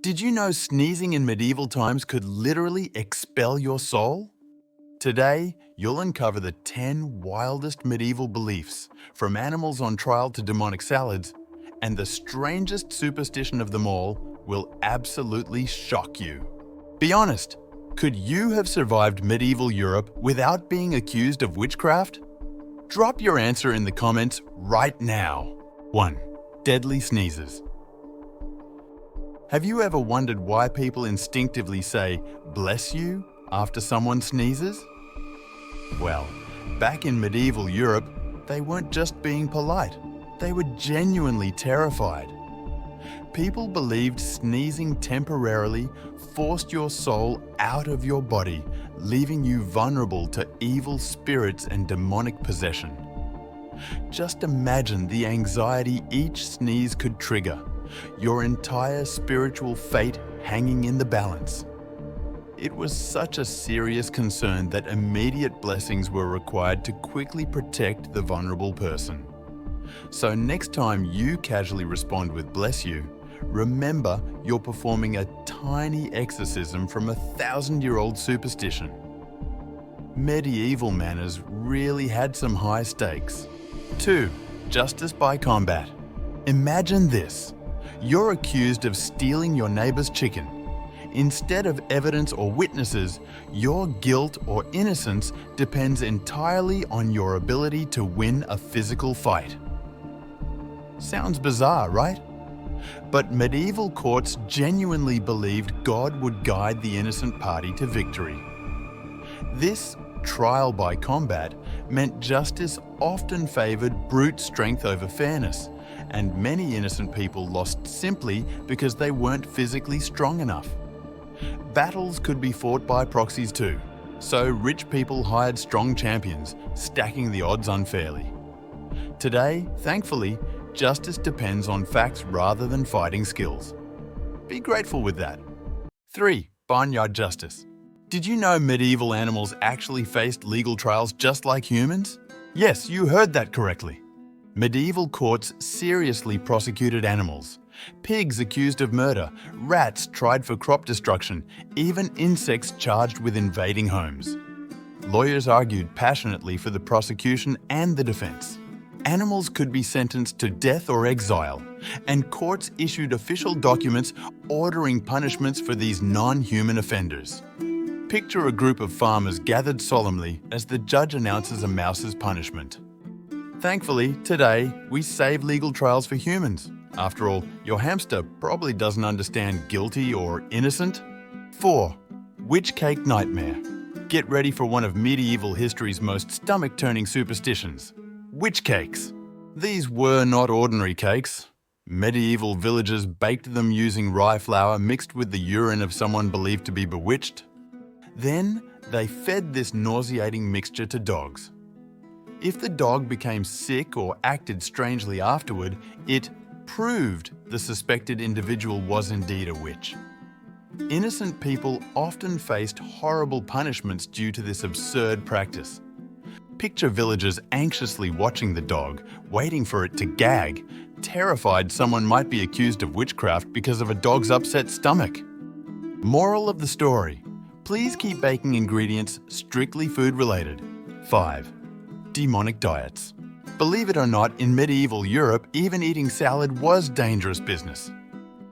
Did you know sneezing in medieval times could literally expel your soul? Today, you'll uncover the 10 wildest medieval beliefs, from animals on trial to demonic salads, and the strangest superstition of them all will absolutely shock you. Be honest, could you have survived medieval Europe without being accused of witchcraft? Drop your answer in the comments right now. 1. Deadly sneezes. Have you ever wondered why people instinctively say, "bless you," after someone sneezes? Well, back in medieval Europe, they weren't just being polite, they were genuinely terrified. People believed sneezing temporarily forced your soul out of your body, leaving you vulnerable to evil spirits and demonic possession. Just imagine the anxiety each sneeze could trigger, your entire spiritual fate hanging in the balance. It was such a serious concern that immediate blessings were required to quickly protect the vulnerable person. So next time you casually respond with "bless you," remember you're performing a tiny exorcism from a 1,000-year-old superstition. Medieval manners really had some high stakes. 2. Justice by combat. Imagine this. You're accused of stealing your neighbor's chicken. Instead of evidence or witnesses, your guilt or innocence depends entirely on your ability to win a physical fight. Sounds bizarre, right? But medieval courts genuinely believed God would guide the innocent party to victory. This trial by combat meant justice often favored brute strength over fairness, and many innocent people lost simply because they weren't physically strong enough. Battles could be fought by proxies too, so rich people hired strong champions, stacking the odds unfairly. Today, thankfully, justice depends on facts rather than fighting skills. Be grateful with that. 3. Barnyard justice. Did you know medieval animals actually faced legal trials just like humans? Yes, you heard that correctly. Medieval courts seriously prosecuted animals. Pigs accused of murder, rats tried for crop destruction, even insects charged with invading homes. Lawyers argued passionately for the prosecution and the defense. Animals could be sentenced to death or exile, and courts issued official documents ordering punishments for these non-human offenders. Picture a group of farmers gathered solemnly as the judge announces a mouse's punishment. Thankfully, today, we save legal trials for humans. After all, your hamster probably doesn't understand guilty or innocent. 4. Witch cake nightmare. Get ready for one of medieval history's most stomach-turning superstitions. Witch cakes. These were not ordinary cakes. Medieval villagers baked them using rye flour mixed with the urine of someone believed to be bewitched. Then, they fed this nauseating mixture to dogs. If the dog became sick or acted strangely afterward, it proved the suspected individual was indeed a witch. Innocent people often faced horrible punishments due to this absurd practice. Picture villagers anxiously watching the dog, waiting for it to gag, terrified someone might be accused of witchcraft because of a dog's upset stomach. Moral of the story: please keep baking ingredients strictly food-related. 5. Demonic diets. Believe it or not, in medieval Europe, even eating salad was dangerous business.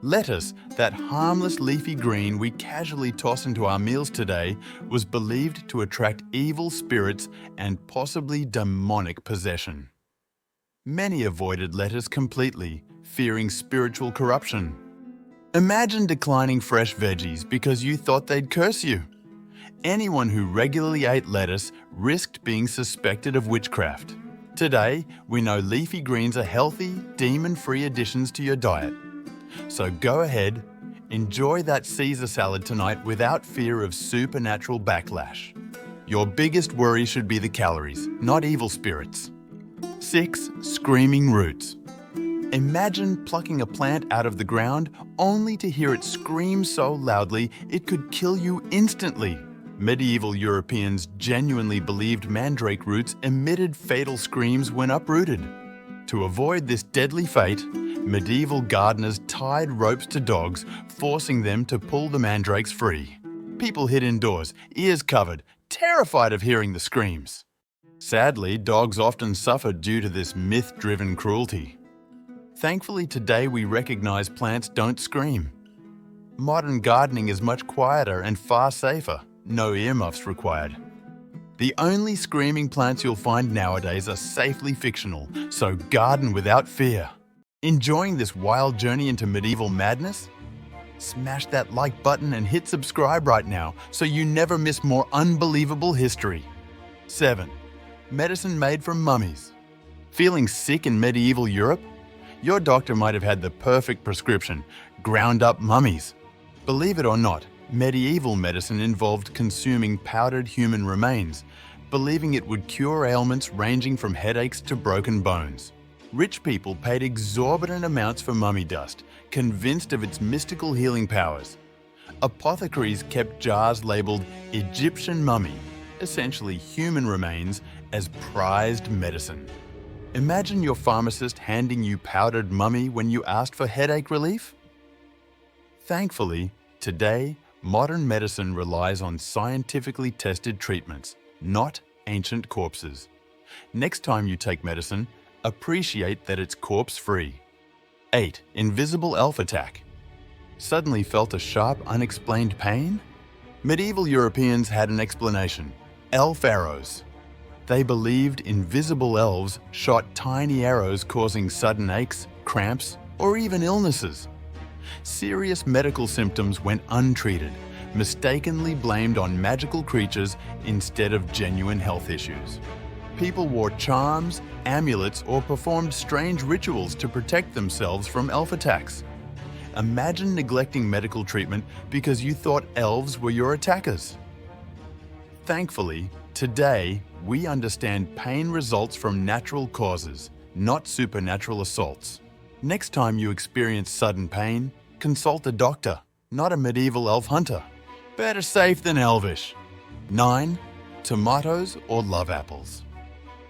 Lettuce, that harmless leafy green we casually toss into our meals today, was believed to attract evil spirits and possibly demonic possession. Many avoided lettuce completely, fearing spiritual corruption. Imagine declining fresh veggies because you thought they'd curse you. Anyone who regularly ate lettuce risked being suspected of witchcraft. Today, we know leafy greens are healthy, demon-free additions to your diet. So go ahead, enjoy that Caesar salad tonight without fear of supernatural backlash. Your biggest worry should be the calories, not evil spirits. 6. Screaming roots. Imagine plucking a plant out of the ground only to hear it scream so loudly it could kill you instantly. Medieval Europeans genuinely believed mandrake roots emitted fatal screams when uprooted. To avoid this deadly fate, medieval gardeners tied ropes to dogs, forcing them to pull the mandrakes free. People hid indoors, ears covered, terrified of hearing the screams. Sadly, dogs often suffered due to this myth-driven cruelty. Thankfully, today we recognize plants don't scream. Modern gardening is much quieter and far safer, no earmuffs required. The only screaming plants you'll find nowadays are safely fictional, so garden without fear. Enjoying this wild journey into medieval madness? Smash that like button and hit subscribe right now so you never miss more unbelievable history. 7. Medicine made from mummies. Feeling sick in medieval Europe? Your doctor might have had the perfect prescription, ground up mummies. Believe it or not, medieval medicine involved consuming powdered human remains, believing it would cure ailments ranging from headaches to broken bones. Rich people paid exorbitant amounts for mummy dust, convinced of its mystical healing powers. Apothecaries kept jars labelled Egyptian mummy, essentially human remains, as prized medicine. Imagine your pharmacist handing you powdered mummy when you asked for headache relief? Thankfully, today, modern medicine relies on scientifically tested treatments, not ancient corpses. Next time you take medicine, appreciate that it's corpse-free. 8. Invisible elf attack. Suddenly felt a sharp, unexplained pain? Medieval Europeans had an explanation: elf arrows. They believed invisible elves shot tiny arrows causing sudden aches, cramps, or even illnesses. Serious medical symptoms went untreated, mistakenly blamed on magical creatures instead of genuine health issues. People wore charms, amulets, or performed strange rituals to protect themselves from elf attacks. Imagine neglecting medical treatment because you thought elves were your attackers. Thankfully, today we understand pain results from natural causes, not supernatural assaults. Next time you experience sudden pain, consult a doctor, not a medieval elf hunter. Better safe than elvish. 9. Tomatoes or love apples.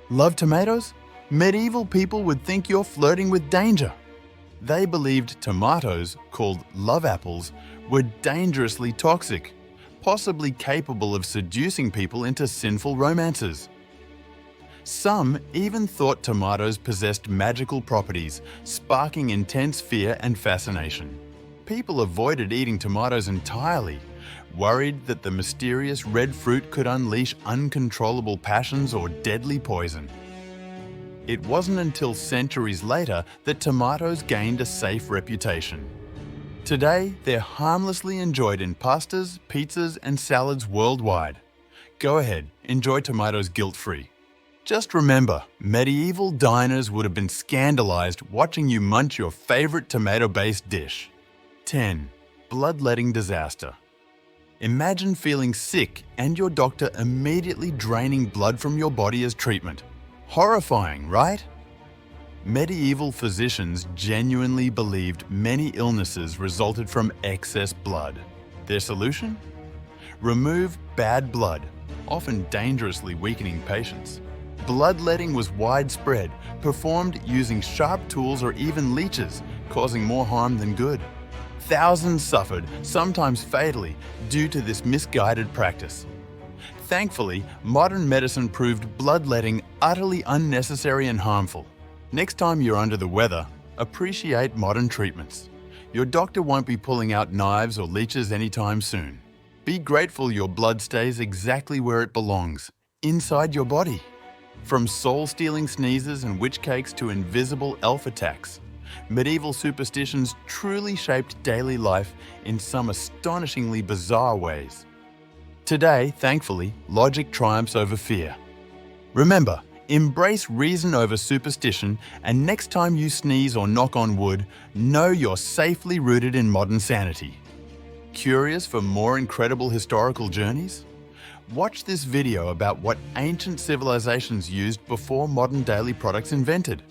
Love tomatoes? Medieval people would think you're flirting with danger. They believed tomatoes, called love apples, were dangerously toxic, possibly capable of seducing people into sinful romances. Some even thought tomatoes possessed magical properties, sparking intense fear and fascination. People avoided eating tomatoes entirely, worried that the mysterious red fruit could unleash uncontrollable passions or deadly poison. It wasn't until centuries later that tomatoes gained a safe reputation. Today, they're harmlessly enjoyed in pastas, pizzas, and salads worldwide. Go ahead, enjoy tomatoes guilt-free. Just remember, medieval diners would have been scandalized watching you munch your favorite tomato-based dish. 10. Bloodletting disaster. Imagine feeling sick and your doctor immediately draining blood from your body as treatment. Horrifying, right? Medieval physicians genuinely believed many illnesses resulted from excess blood. Their solution? Remove bad blood, often dangerously weakening patients. Bloodletting was widespread, performed using sharp tools or even leeches, causing more harm than good. Thousands suffered, sometimes fatally, due to this misguided practice. Thankfully, modern medicine proved bloodletting utterly unnecessary and harmful. Next time you're under the weather, appreciate modern treatments. Your doctor won't be pulling out knives or leeches anytime soon. Be grateful your blood stays exactly where it belongs, inside your body. From soul-stealing sneezes and witch cakes to invisible elf attacks, medieval superstitions truly shaped daily life in some astonishingly bizarre ways. Today, thankfully, logic triumphs over fear. Remember, embrace reason over superstition, and next time you sneeze or knock on wood, know you're safely rooted in modern sanity. Curious for more incredible historical journeys? Watch this video about what ancient civilizations used before modern daily products invented.